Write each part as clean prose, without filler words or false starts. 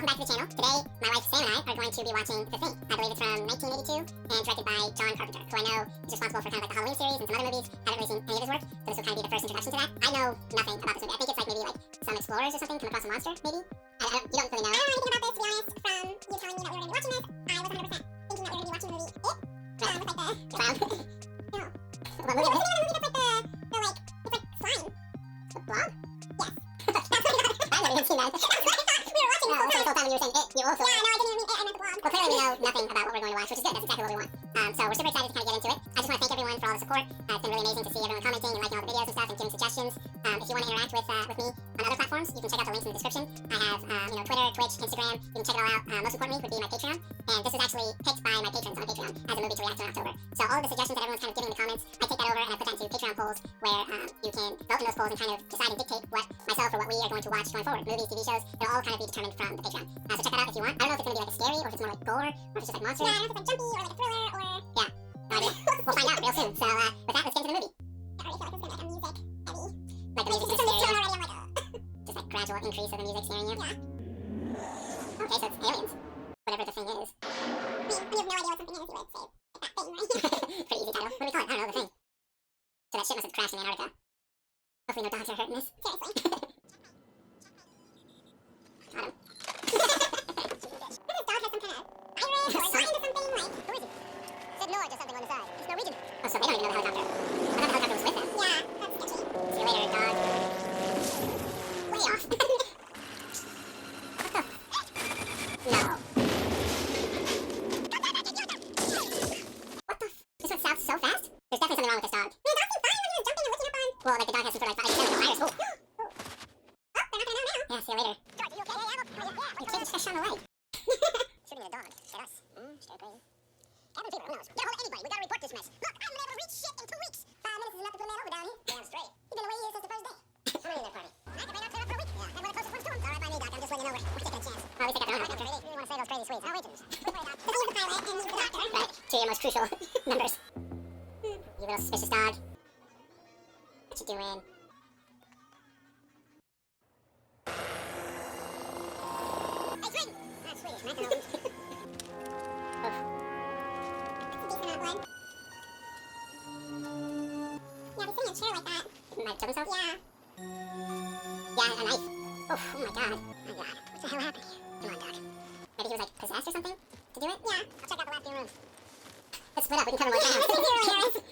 welcome back to the channel. Today, my wife Sam and I are going to be watching The Thing. I believe it's from 1982 and directed by John Carpenter, who I know is responsible for kind of like the Halloween series and some other movies. Haven't really seen any of his work, so this will kind of be the first introduction to that. I know nothing about this movie. I think it's like maybe like some explorers or something come across a monster, maybe? You don't really know. I don't know anything about this, to be honest, from you telling me that we were going to be watching this. I was 100% thinking that we were going to be watching the movie It. With like the clown. No. What movie? What's the movie that's like it's like slime. The Blob? Yes. That's what I thought. I've never even seen that. That's what I thought we were watching this whole time you were saying It. You also. Yeah, no, I didn't even mean It. I meant The Blob. Well, clearly we know nothing about what we're going to watch, which is good. That's exactly what we want. So we're super excited to kind of get into it. I just want to thank everyone for all the support. It's been really amazing to see everyone commenting and liking all the videos and stuff and giving suggestions. If you want to interact with me on other platforms, you can check out the links in the description. I have Twitter, Twitch, Instagram. You can check it all out. Most importantly would be my Patreon. And this is actually picked by my patrons on Patreon as a movie to react to in October. So all of the suggestions that everyone's kind of giving in the comments, I take that over and I put that into Patreon polls where you can vote in those polls and kind of decide and dictate what myself or what we are going to watch going forward. Movies, TV shows, they'll all kind of be determined from the Patreon. So check that out if you want. I don't know if it's going to be like a scary or if it's more like gore or if it's just like monsters. Yeah, I don't know if it's like jumpy or like a thriller or... Yeah, no idea. We'll find out real soon. So with that, let's get into the movie. I already feel like it's going to be like a music heavy. Like the music's going to scare you? Already, I'm like, just like gradual increase of the music scaring you? Yeah. Okay, so it's aliens. Whatever the thing is. I mean, when you have no idea what something is, you would say, like, that thing, right? Pretty easy title. What do we call it? I don't know, The Thing. So that ship must have crashed in Antarctica. Hopefully no dogs are hurt in this. Seriously. Got him. This dog has some kind of iris or line to something, like... Who is he? Said Nord or something on the side. He's Norwegian. Oh, so they don't even know the helicopter. I thought the helicopter was with them. Yeah, that's sketchy. See you later, dog. Way off. What the? No. What the f? This went south so fast? There's definitely something wrong with this dog. The dog seemed fine when he was jumping and looking up on... Well, like the dog has some sort of like... I just said it was a virus. Oh. Oh, they're not gonna know now. Yeah, see you later. George, are you okay? Yeah, the kid just got shot in the leg. Shooting at a dog. At us. Stay crazy. Cabin fever, who knows? Get a hold of anybody. We gotta report this mess. Look, I haven't been able to reach shit in 2 weeks. 5 minutes is enough to put a man over down here. Damn straight. He's been away here since the first day. How many in that party? I can make out clear up for a week. Yeah. And we're the closest ones to him. All right by me, Doc. I'm just letting you know we're taking a chance. Well, at least they got their own helicopter. You really want to say those crazy swedes. I'll wait to this. Don't worry, Doc. He's the pilot and he's the doctor. Right. Two of your most crucial members. You little suspicious dog. What you doing? Hey, Sweden! That's Swedish. Not gonna lose. Oof. Decent amount of blood. Yeah, he's sitting in a chair like that. Might kill himself? Yeah. Yeah, a knife. Oof, oh my god. Oh god. What the hell happened here? Come on, Doc. Maybe he was like possessed or something to do it? Yeah. I'll check out the last few rooms. Let's split up. We can cover more ground. Let's see where it is.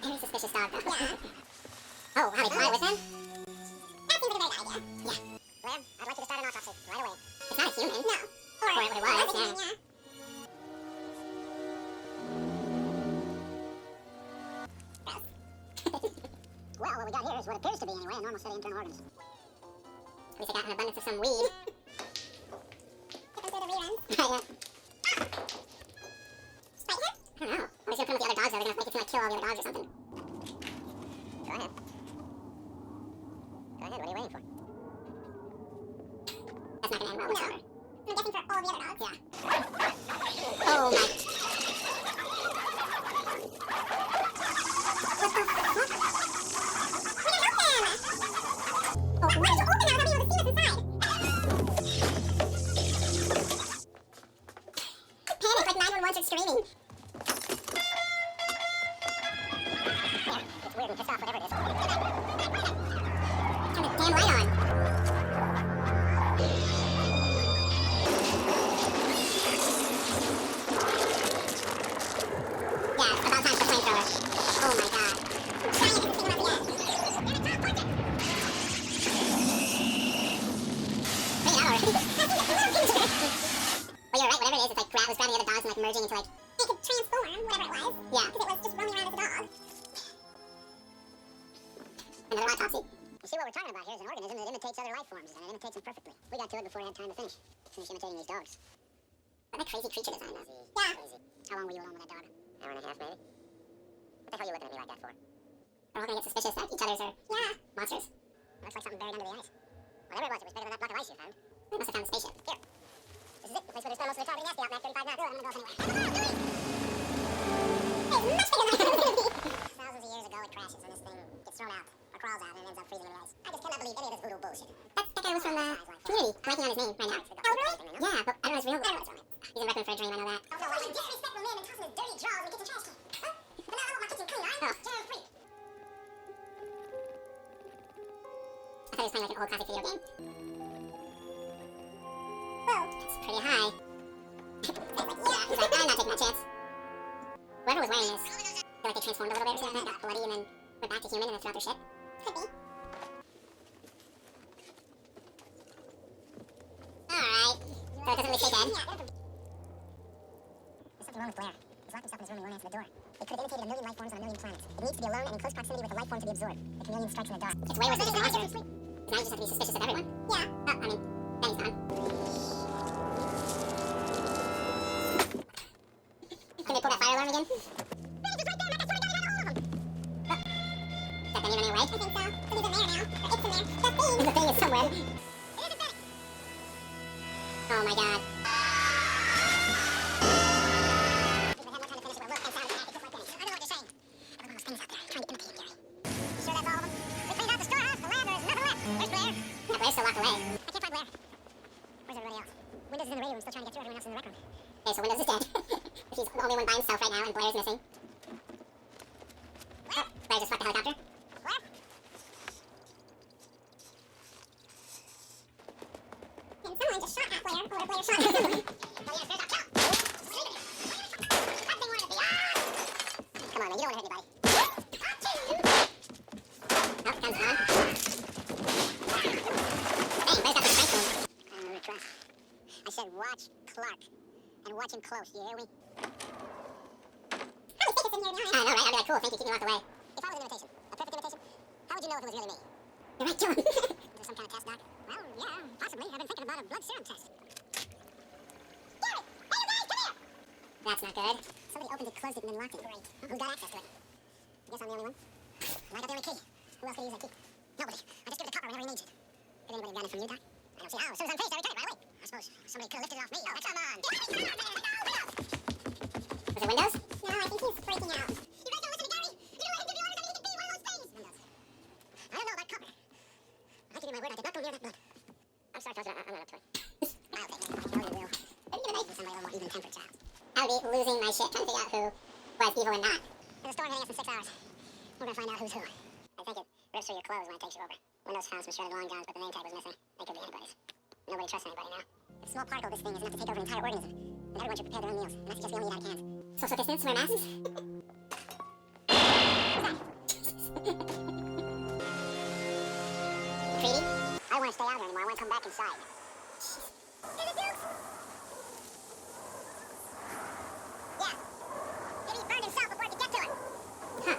Very suspicious dog, though. Yeah. Oh, how they fly with him? That seems like a very good idea. Yeah. Blair, I'd like you to start an autopsy right away. It's not a human. No. Or what it was, yeah. Gross. Well, what we got here is what appears to be, anyway, a normal set of internal organs. At least I got an abundance of some weed. Get them through the reruns. Right, yeah. Right here? I don't know. I was gonna put them with the other dogs, though. They're gonna make it seem like kill all the other dogs or something. Go ahead. Go ahead, what are you waiting for? That's not gonna end well whatsoever. I'm guessing for all the other dogs. Yeah. Oh my... What the fuck? We gotta help them! Oh, why did you open that without being able to see what's inside? Panic, like 911 starts screaming. Yeah, it's weird and pissed off, whatever it is. Turn the damn light on. Yeah, it's about time for the flamethrower. Oh my god. I'm trying to get this thing up again. Damn it, Tom, punch it! Bring it out already. Well, you're right, whatever it is, it's like was grabbing the other dogs and like merging into like... It could transform, whatever it was. Yeah. Because it was just roaming around as a dog. Another autopsy. You see what we're talking about here is an organism that imitates other life forms, and it imitates them perfectly. We got to it before it had time to finish imitating these dogs. What a crazy creature design, though. Yeah. Crazy. How long were you alone with that dog? Hour and a half, maybe. What the hell are you looking at me like that for? We're all gonna get suspicious that each other's are... Yeah. Monsters. Looks like something buried under the ice. Whatever it was bigger than that block of ice you found. I must have found the spaceship. Here. This is it. The place where they spend most of their time getting nasty out Mach 35 knots. I'm gonna go off anyway. It's much bigger than I thought it was gonna be. Thousands of years ago it crashes and this thing gets thrown out, or crawls out and ends up freezing in the ice. I just cannot believe any of this voodoo bullshit. That guy was from Community. I'm writing on his name right now. Oh, really? Yeah, but I don't know his real name. He's in Requiem for a Dream, I know that. Oh, no, like disrespectful man and tossing his dirty drawers in the kitchen trash can. Huh? But now I want my kitchen clean, right? Oh. Germ free. I thought he was playing like an old classic video game. Whoa. It's pretty high. Yeah, he's like, I'm not taking that chance. Whoever was wearing this, I feel like they transformed a little bit or something, got bloody and then went back to human and then threw out their ship. Could be. Alright. So it doesn't really stay dead. There's something wrong with Blair. He's locked himself in his room and won't answer the door. It could have imitated a million life forms on a million planets. It needs to be alone and in close proximity with a life form to be absorbed. The chameleon strikes in the dark. It's way worse than just a monster. Because now you just have to be suspicious of everyone. Yeah. Oh, I mean, then he's gone. Can they pull that fire alarm again? It's right there, Mac. I swear to God, I got all of them. Oh. Is that thing even anyway? I think so. Something's in there now. Or it's in there. The thing is somewhere. It isn't there. Oh my God. Blair's still locked away. I can't find Blair. Where's everybody else? Windows is in the radio room, still trying to get through everyone else in the rec room. Okay, so Windows is dead. He's the only one by himself right now, and Blair's missing. Oh, Blair just fucked the helicopter. Blair? And someone just shot at Blair, or Blair shot at someone. Oh yes, there's a kill! That thing wanted to be Come on, man, you don't want to hurt anybody. Oh, the gun's gone. I said watch Clark. And watch him close, you hear me? How is in here now? I know, right? I'd be like, cool, thank you, keep me locked away. If I was an imitation, a perfect imitation, how would you know if it was really me? You're right, John. Is there some kind of test, Doc? Well, yeah, possibly. I've been thinking about a blood serum test. Gary! Hey, you guys, come here! That's not good. Somebody opened it, closed it, and then locked it. Great. Who got access to it? I guess I'm the only one. I got the only key. Who else could use that key? Nobody. I just give it to Copper whenever he needs it. Did anybody got it from you, Doc? I don't see how. As soon as I'm faced, I return it right away. I suppose somebody could have lifted it off me. Oh, come on. Was it Windows? No, I think he's freaking out. You guys don't listen to Gary? You don't let him give you orders, and he can be one of those things. Windows. I don't know about Copper. I give you my word, I did not go near that blood. I'm sorry, Cousin, I'm not up to it. I'll take it. I know you will. Maybe you're making somebody a little more even-tempered child. I would be losing my shit trying to figure out who was evil and not. There's a storm hitting us in 6 hours. We're gonna find out who's who. I think it rips through your clothes when it takes you over. Windows found some shredded long johns, but the name tag was missing. They could be anybody's. Nobody trusts anybody now. A small particle of this thing is enough to take over an entire organism. And everyone should prepare their own meals. And that's just we only eat out of cans. Social distance, wear masks? Treaty? I don't want to stay out here anymore. I want to come back inside. There's a Dukes! Yeah. Maybe he burned himself before I could get to him. Huh.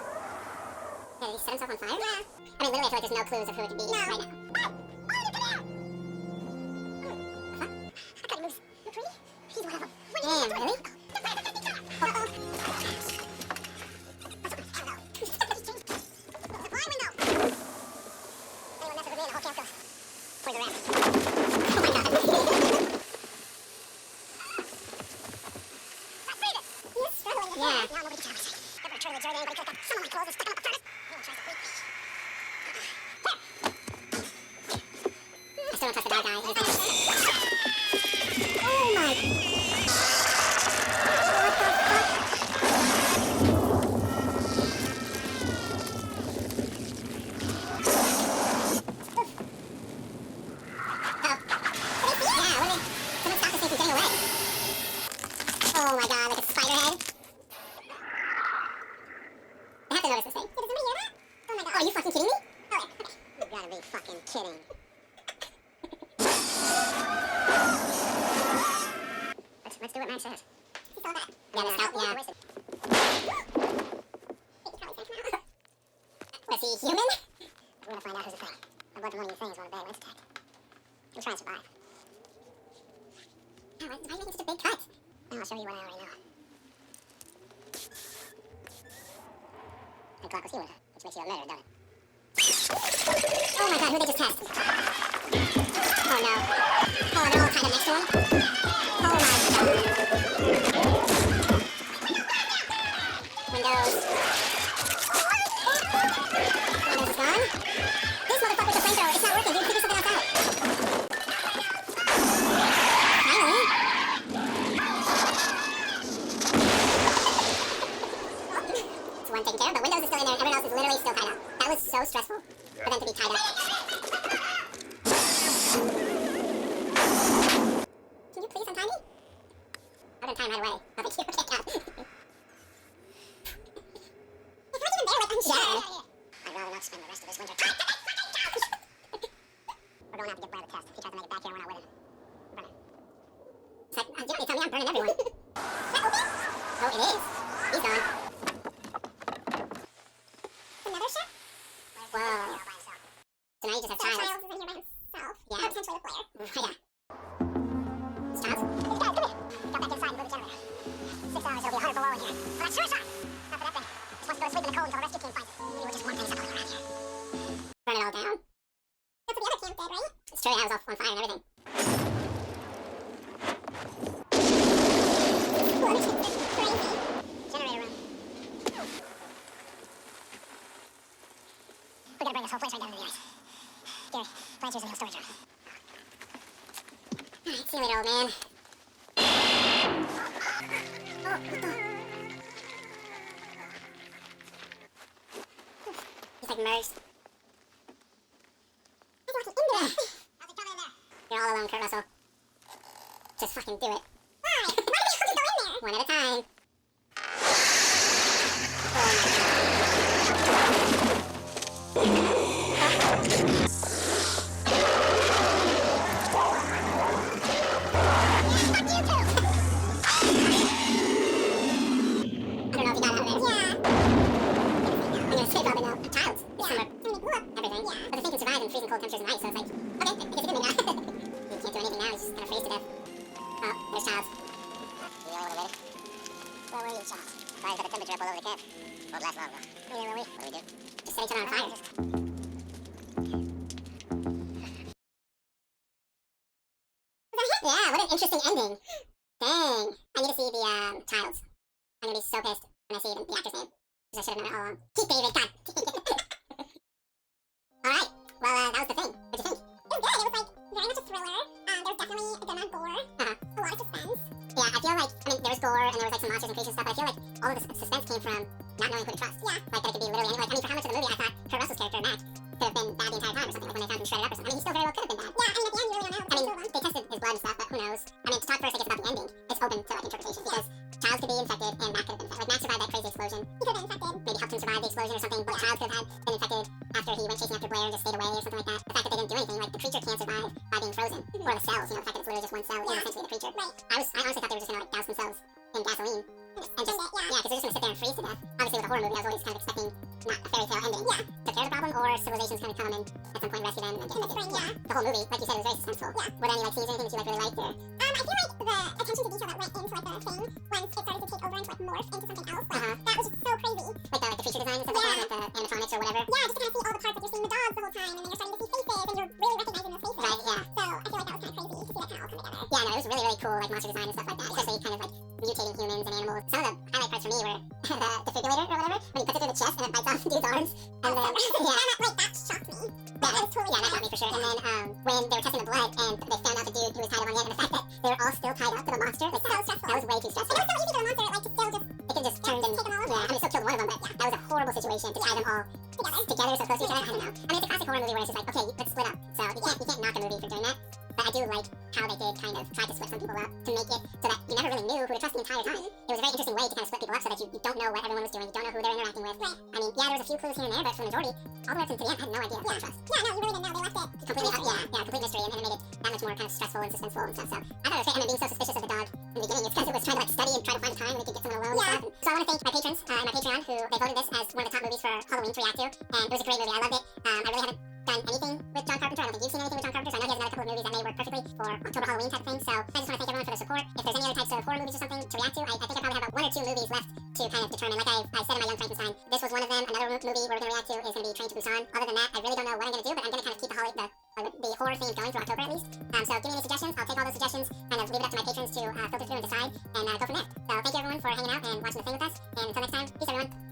Yeah, did he set himself on fire? Yeah. I mean, literally, I feel like there's no clues of who it could be right now. Hey! Oh, come here! I couldn't move. McCready? He's one of them. Damn, really? Uh-oh. Supply window! Anyone messes with me and the whole camp goes. Where's the rest? Oh my God. Let's read it! He's struggling. Yeah. No, nobody can tell me. Never turn the journey anybody could have got some of my clothes and stuck them up the furnace. Anyone tries to breathe. I still don't trust the bad guy. He's like... Oh my... What the fuck? Oh my God, like a spider head. I have to notice this thing. Does somebody hear that? Oh my God. Oh, are you fucking kidding me? Oh, yeah. Okay. You gotta be fucking kidding. Let's do what Max says. He saw that. Yeah, the scout, yeah. Was he human? We're gonna find out who's a thing. The blood from one of these things on a bad lens attack. He'll try and survive. Oh, why are you making such a big cut? I'll show you what I already know. The clock was human, which makes you a murderer, doesn't it? Oh my God, who did they just test? Oh no. Oh they're all kind of next to him. Oh my god. Windows. Windows is gone. This motherfucker with the flamethrower, it's not working, dude. Figure something else out. Finally. It's one taken care of, but Windows is still in there. Everyone else is literally still tied up. That was so stressful for them to be tied up. Can you please untie me? I would untie him right away. Oh, thank you. Okay, God. If we're even there, like, unsure. I'd rather not spend the rest of this winter. We're going out to give Brad a test. He tried to make it back here and we're not with him. Burn it. It's like, you tell me I'm burning everyone. Oh, it is. He's gone. Another ship? Whoa. So now you just have Childs. Childs is in here by himself. Yeah. Potentially the player. Yeah. It's Childs? Hey guys, come here. Got back inside and moved the generator. 6 hours, it'll be 100 below in here. I'm not sure it's hot. Not for that thing. Just wants to go to sleep in the cold until the rescue team finds it. We were just one thing something around here. Burn it all down. That's what the other camp did, right? It's true, yeah, it was all on fire and everything. Whoa, this shit's crazy. Generator room. We gotta bring this whole place right down to the ice. Gary, Blanche's in the storage room. Alright, see you later, old man. Oh, what the? He's like merged. I walking in there. How's it coming in there? You're all alone, Kurt Russell. Just fucking do it. Why? Why do we have to go in there? One at a time. Oh my god. Cold temperatures and ice, so it's like, okay, I guess it did me now. He can't do anything now, he's just kind of freeze to death. Oh, there's Childs. You the only one who made it? Where were you, Childs? Fires got the temperature up all over the camp. Won't last long, though. Neither will we. What do we do? Just set each other on fire. Yeah, what an interesting ending. Dang. I need to see the, Childs. I'm gonna be so pissed when I see the actor's name. Because I should have known it all along. Keith David, God. Alright. Well, that was the thing. What'd you think? It was good. It was like very much a thriller. There was definitely a good amount of gore. A lot of suspense. Yeah, I feel like, I mean, there was gore and there was like some monsters and creatures and stuff, but I feel like all of the suspense came from not knowing who to trust. Yeah. Like that it could be literally anyone. Like, I mean, for how much of the movie I thought Kurt Russell's character, Mac, could have been bad the entire time or something, like when they found him shredded up or something. I mean, he still very well could have been bad. Yeah, I mean, at the end, you really don't know. I mean, they tested his blood and stuff, but who knows? I mean, to talk first, I guess, about the ending, it's open to like interpretation because Childs could be infected and Mac could have been infected. Like, Mac survived that crazy explosion. He could have been infected. Maybe helped him survive the explosion or something, but Childs could have been infected after he went chasing after Blair and just stayed away or something like that. The fact that they didn't do anything, like, the creature can't survive by being frozen. Or the cells, you know, the fact that it's literally just one cell is essentially the creature. Right. I honestly thought they were just gonna, like, douse themselves in gasoline. And just, yeah, because they're just gonna sit there and freeze to death. Obviously, with a horror movie, I was always kind of expecting not a fairy tale ending. Yeah. Took care of the problem, or civilization's gonna come and at some point rescue them and get infected. Yeah. The whole movie, like you said, it was very suspenseful. Yeah. Were there any, like, scenes or anything that you, like, really liked, or? I feel like the attention to detail that went into, like, the thing, once it started to take over and, like, morph into something else, like, that was just so crazy. Like the feature design and stuff like that, like the animatronics or whatever. Yeah, just to kind of see all the parts, like, you're seeing the dogs the whole time, and then you're starting to see faces, and you're really recognizing those faces. Right, yeah. So, I feel like that was kind of crazy to see that kind of all come together. Yeah, no, it was really, really cool, like, monster design and stuff like that, especially kind of, like, mutating humans and animals. Some of the highlight parts for me were the defibrillator or whatever, when he puts it through the chest and it bites off dude's arms, and then, yeah. That shocked me. That was totally that got me for sure. And then, when they were testing the blood, and they found out the dude who was tied up on the end, and the fact that they were all still tied up to the monster, like, so stressful. That was way too stressful. And it was so easy for the monster, like, to still just, it can just turn and, take them all. Yeah, I mean, it still killed one of them, but that was a horrible situation to tie them all together so close to each other. I don't know. I mean, it's a classic horror movie where it's just like, okay, let's split up. So you can't knock a movie for doing that. But I do like how they did kind of try to split some people up to make it so that you never really knew who to trust the entire time. It was a very interesting way to kind of split people up so that you don't know what everyone was doing, you don't know who they're interacting with. Right. I mean, yeah, there was a few clues here and there, but for the majority, all the way up to the end, I had no idea who to trust. Yeah, no, you really didn't know. They left it completely up, complete mystery, and then it made it that much more kind of stressful and suspenseful and stuff. So I thought it was great. I mean, being so suspicious of the dog in the beginning, it's because it was trying to like study and try to find time when it could get someone alone and stuff. So I want to thank my patrons and my Patreon who they voted this as one of the top movies for Halloween to react to, and it was a great movie. I loved it. I really haven't done anything with John Carpenter. I don't think you've seen anything with John Carpenter, so I know he has another couple of movies that may work perfectly for October Halloween type of thing. So I just want to thank everyone for their support. If there's any other types of horror movies or something to react to, I think I probably have about 1 or 2 movies left to kind of determine. Like I said in my Young Frankenstein, this was one of them. Another movie we're going to react to is going to be Train to Busan. Other than that, I really don't know what I'm going to do, but I'm going to kind of keep the horror theme going through October at least. So give me any suggestions. I'll take all those suggestions and leave it up to my patrons to filter through and decide and go from there. So thank you everyone for hanging out and watching the thing with us. And until next time, peace everyone.